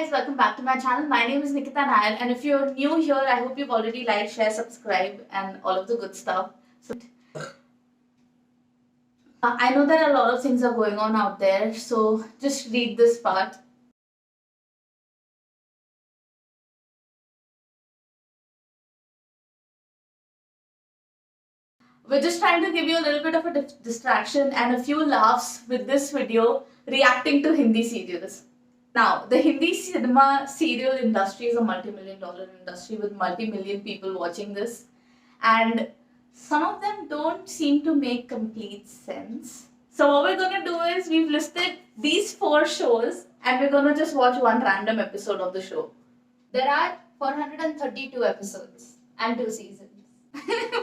Welcome back to my channel. My name is Nikita Nair, and if you're new here, I hope you've already liked, share, subscribe, and all of the good stuff. So, I know that a lot of things are going on out there, so just read this part. We're just trying to give you a little bit of a distraction and a few laughs with this video reacting to Hindi serials. Now, the Hindi cinema serial industry is a multi-million dollar industry with multi-million people watching this, and some of them don't seem to make complete sense. So what we're gonna do is we've listed these 4 shows and we're gonna just watch one random episode of the show. There are 432 episodes and 2 seasons.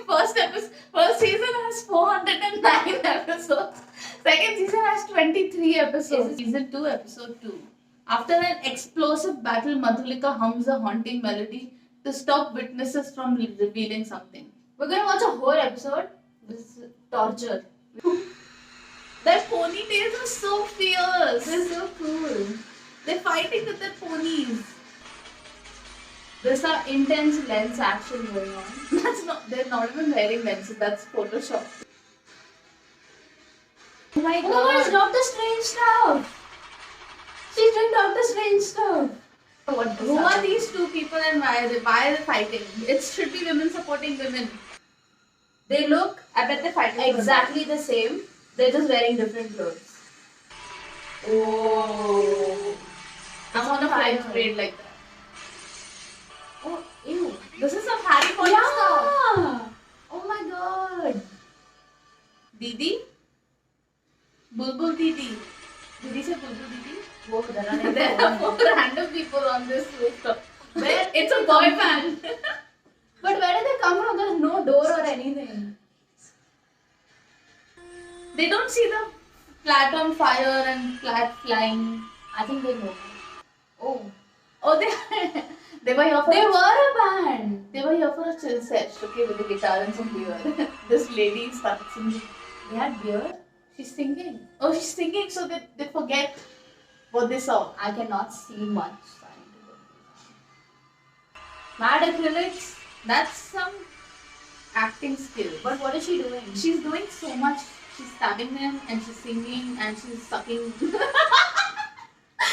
First season has 409 episodes. Second season has 23 episodes. Season 2, episode 2. After an explosive battle, Madhulika hums a haunting melody to stop witnesses from revealing something. We're gonna watch a whole episode. This is torture. Their ponytails are so fierce. This is so cool. They're fighting with their ponies. There's some intense lens action going on. They're not even wearing lenses, that's Photoshop. Oh my god. Oh, it's Doctor Strange stuff. She's doing Doctor Strange stuff. Who are these 2 people and why are they fighting? It should be women supporting women. They look, I bet they're fighting exactly the same. They're just wearing different clothes. Oh. I want to fight parade like that. Oh, ew. This is some Harry Potter stuff. Oh my god. Didi? Bulbul Didi. Did he say Bulbul Didi? Whoa, There are 4 random people on this rooftop. It's a boy band. But where did they come from? There's no door or anything. They don't see the flat on fire and flat flying. I think they know. Oh. Oh, they were here for They were a band. They were here for a chill set, okay, with the guitar and some beer. This lady started singing. They had beer? She's singing. Oh, she's singing so that they forget what they saw. I cannot see much. Mad acrylics. That's some acting skill. But what is she doing? She's doing so much. She's stabbing them and she's singing and she's sucking.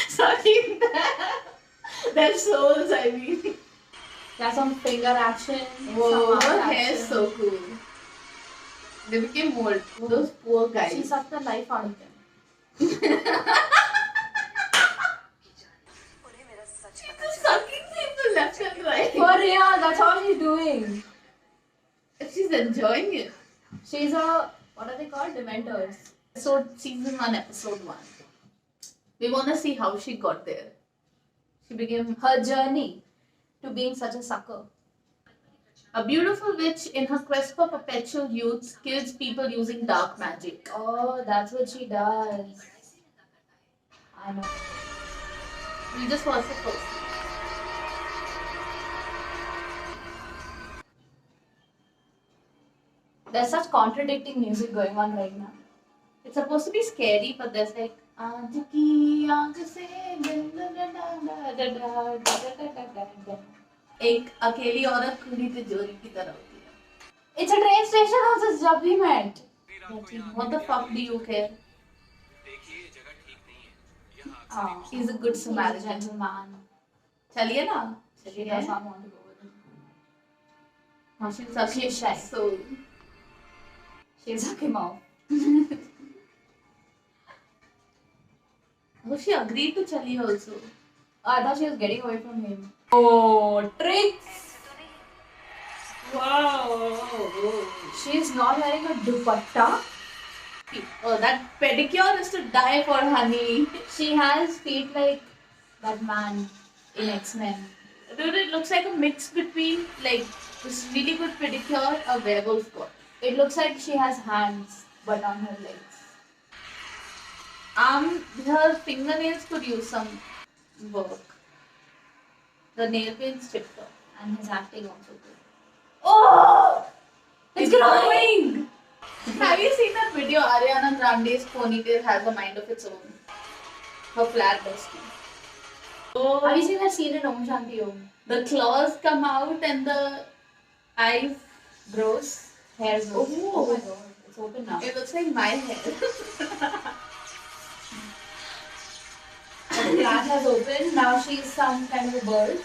Sucking their souls, I mean. There's some finger action. Whoa, her hair is so cool. They became old. Those poor guys. She sucked the life out of them. She's sucking people left and right. For real, that's all she's doing. She's enjoying it. She's a, what are they called? Dementors. So, season 1, episode 1. We want to see how she got there. She became Her journey to being such a sucker. a beautiful witch in her quest for perpetual youth, kills people using dark magic. Oh, that's what she does. I know. We just watched the first. There's such contradicting music going on right now. It's supposed to be scary, but there's like आँख की आँख से एक अकेली औरत खुली तिजोरी की तरह होती है. It's a train station houses जब we met. What the fuck do you care? Oh, He's a good Samaritan. gentleman. चलिए ना. She does not want to go with him. हाँ, she's shy. So She'll suck him off. oh, she agreed to चली also. I thought she was getting away from him. Oh, tricks! Wow. She's not wearing a dupatta. Oh, that pedicure is to die for, honey. She has feet like that man in X-Men. Dude, it looks like a mix between like this really good pedicure, a werewolf got. It looks like she has hands, but on her legs. Her fingernails could use some work. The nail paint's chipped off. And his acting also good. Oh! It's growing! Have you seen that video? Ariana Grande's ponytail has a mind of its own. Her flat dusty. Have you seen that scene in Om Shanti Om? The claws come out and the eyes. Gross. Hair grows. Oh. Oh my god. It's open now. It looks like my hair. The plant has opened. Now she's some kind of a bird.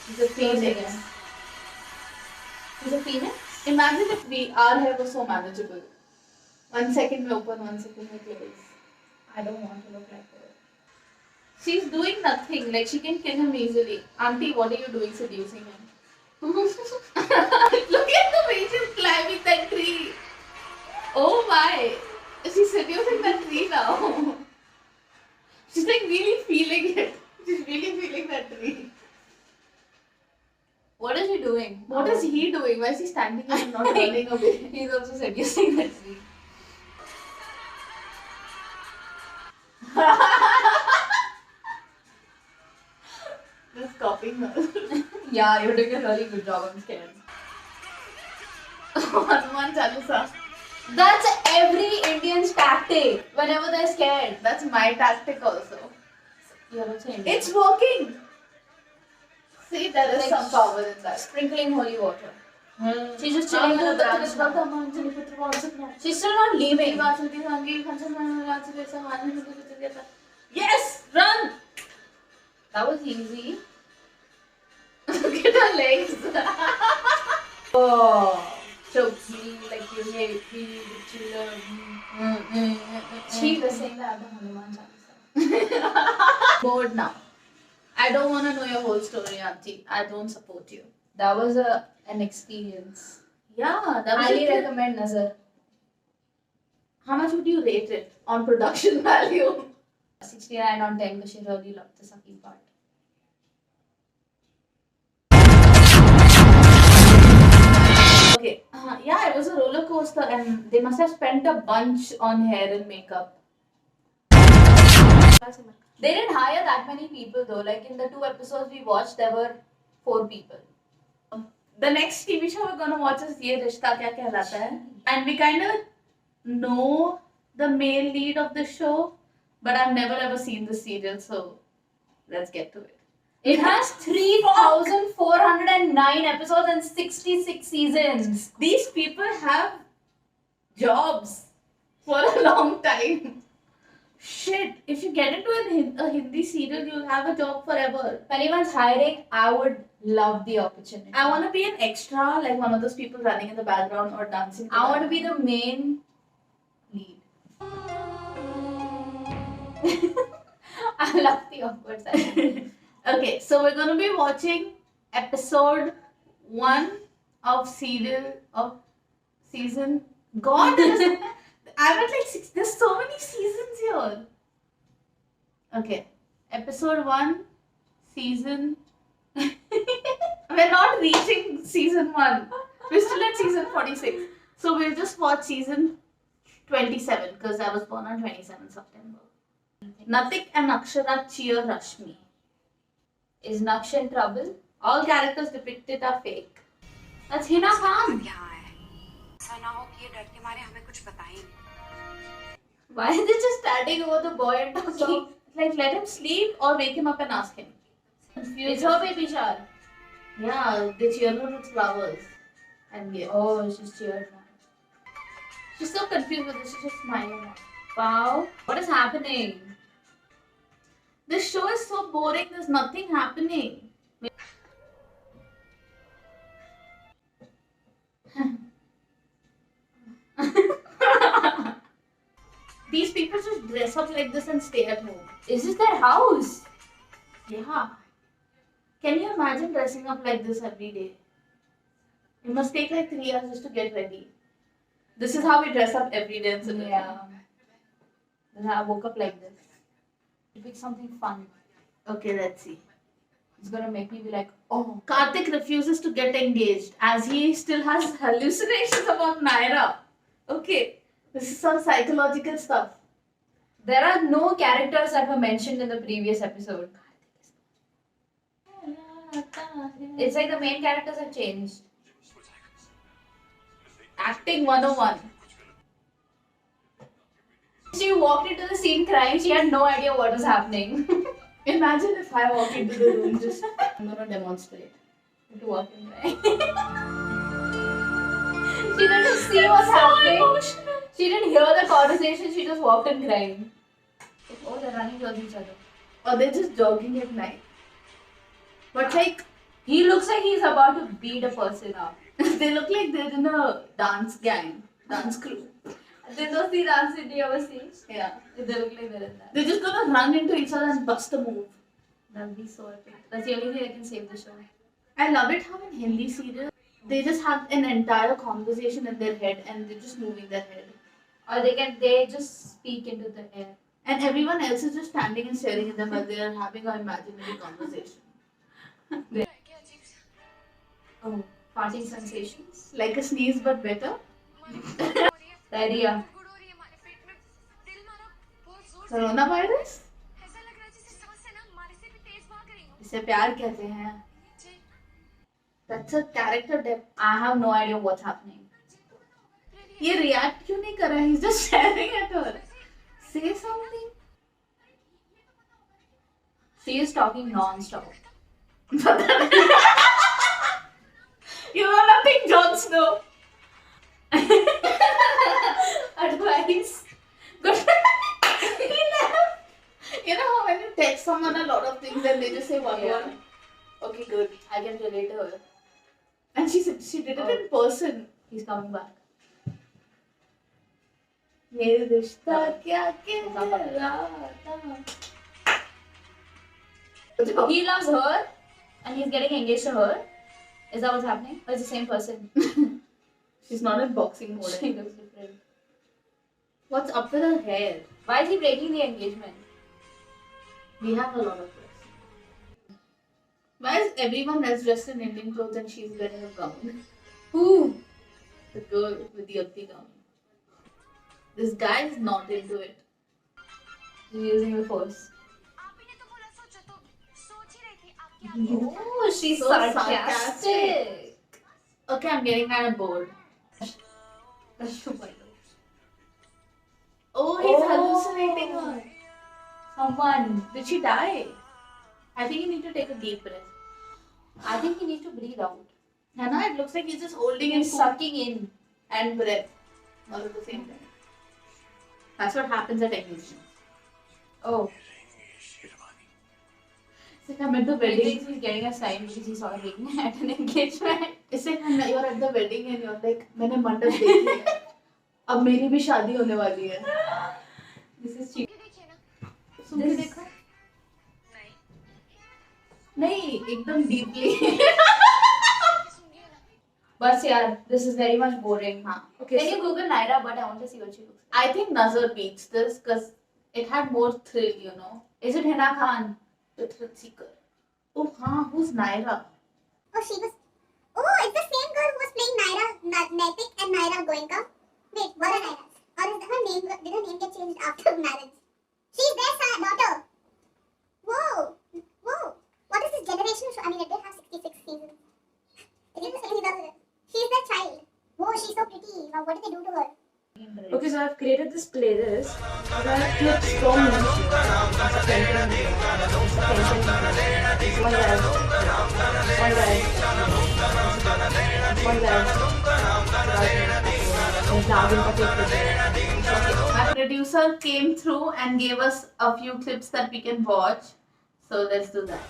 She's a Close phoenix. again. She's a phoenix? Imagine if our hair was so manageable. 1 second we open, 1 second we close. I don't want to look like her. She's doing nothing. Like she can kill him easily. Auntie, what are you doing seducing him? Look at the way she's climbing that tree. Oh my. She's seducing that tree now. She's like really feeling it. She's really feeling that tree. What is he doing? What is he doing? Why is he standing and not running away? He's also seducing the tree. Just copying her. Yeah, you're doing a really good job. I'm scared. Hanuman Chalisa. That's every Indian's tactic whenever they're scared. That's my tactic also. You're also Indian. It's working. See, there is Like some power in that. sprinkling holy water. She's just Chilling chilling on the branch now. She's still not leaving. Yes, run! That was easy. Look at her legs. Oh. Choke me like you hate me, but you love me. She was saying that the Hanuman Chalisa. Bored now. I don't want to know your whole story, Auntie. I don't support you. That was an experience. Yeah, that was Highly a trip. recommend Nazar. How much would you rate it on production value? 69 on 10 because she really loved the sucking part. Okay. Yeah, it was a roller coaster, and they must have spent a bunch on hair and makeup. They didn't hire that many people though. Like in the 2 episodes we watched, there were 4 people. The next TV show we're gonna watch is Ye Rishta Kya Kehlata Hai, and we kind of know the male lead of the show, but I've never ever seen the serial, so let's get to it. It has 3,409 episodes and 66 seasons. These people have jobs for a long time. Shit, if you get into a Hindi serial, you'll have a job forever. If anyone's hiring, I would love the opportunity. I want to be an extra, like one of those people running in the background or dancing. I want to be the main lead. I love the awkward side. Okay, so we're going to be watching episode 1 of season. God, I'm at like 6. There's so many seasons here. Okay, episode 1, season. We're not reaching season 1. We're still at season 46. So we'll just watch season 27 because I was born on 27 September. Natik and Akshara cheer Rashmi. Is Naksh in trouble? All characters depicted are fake. That's Hina Khan. यहाँ है ऐसा ना हो कि ये डर के मारे हमें कुछ पता ही नहीं Why is it just standing over the boy and talking? So, like, let him sleep or wake him up and ask him. It's her baby shower. Yeah, they cheer her with flowers and gifts. Oh, she's cheered now. She's so confused with this. She's just smiling now. Wow. What is happening? This show is so boring. There's nothing happening. These people just dress up like this and stay at home. Is this their house? Yeah. Can you imagine dressing up like this every day? It must take like 3 hours just to get ready. This is how we dress up every day in cinema. Yeah. Then I woke up like this. To pick something fun. Okay, let's see. It's gonna make me be like, oh. Karthik refuses to get engaged as he still has hallucinations about Naira. Okay, this is some psychological stuff. There are no characters that were mentioned in the previous episode. It's like the main characters have changed. Acting 101. She walked into the scene crying. She had no idea what was happening. Imagine if I walk into the room just, I'm gonna demonstrate. To walk in crying. She didn't see what's happening. Emotional. She didn't hear the conversation. She just walked in crying. Oh, they're running towards each other. Or they're just jogging at night. But like, He looks like he's about to beat a person up. they look like they're in a dance gang, dance crew. Did those three dances did you ever see? Yeah. They look like they're in that. They're just gonna run into each other and bust a move. That'll be so epic. That's the only thing that can save the show. I love it how in Hindi serials, they just have an entire conversation in their head and they're just moving their head. Or they just speak into the air. And everyone else is just standing and staring at them while they are having an imaginary conversation. Oh, farting sensations. Like a sneeze but better. Diarrhea. Coronavirus? इसे प्यार कहते हैं. That's a character depth. I have no idea what's happening. ये react क्यों नहीं कर रहा है? He's just staring at her. Say something. She is talking non-stop. You know nothing, Jon Snow. Advice. Good. He laughed. You know how when you text someone a lot of things and they just say one Yeah. word? Okay, good. I can relate to her. And she said she did it in person. He's coming back. ये रिश्ता क्या कहलाता. He loves her and he's getting engaged to her. Is that what's happening? Or is it the same person? She's not in boxing mode. She looks different. What's up with her hair? Why is he breaking the engagement? We have a lot of questions. Why is everyone else dressed in Indian clothes and she's wearing a gown? Who? The girl with the ugly gown. This guy is not into it. He's using the force. Oh, she's So sarcastic. Okay, I'm getting kind of bored. That's too funny. Oh, he's hallucinating her. Someone. Did she die? I think you need to take a deep breath. I think he needs to breathe out. Hannah, it looks like he's just holding in He's food sucking in. and breath all at the same time. That's what happens at engagement. Oh. It's like I'm at the He wedding. thinks he's getting a sign because he's already at an engagement. It's like you're at the wedding and you're like, मैंने मंडप देख लिया. अब मेरी भी शादी होने वाली है. This is cheap. सुन के देखो. नहीं, एकदम deeply. But yeah, this is very much boring. हाँ. Okay. Can you Google Naira? But I want to see what she looks like. I think Nazar beats this because it had more thrill, you know. Is it Hina Khan? The thrill seeker. Oh, हाँ, who's Naira? Oh, she was. Oh, it's the same girl who was playing Naira, Naitik and Naira Goenka. Wait, what are Nairas? Or is her name? Did her name get changed after marriage? She's their daughter. Whoa, whoa. What is this generational show? I mean, it did have 66 seasons. It is the same. She's their child. Whoa, she's so pretty. Wow, what did they do to her? Okay, so I've created this playlist. I've clips from My producer came through and gave us a few clips that we can watch. So let's do that.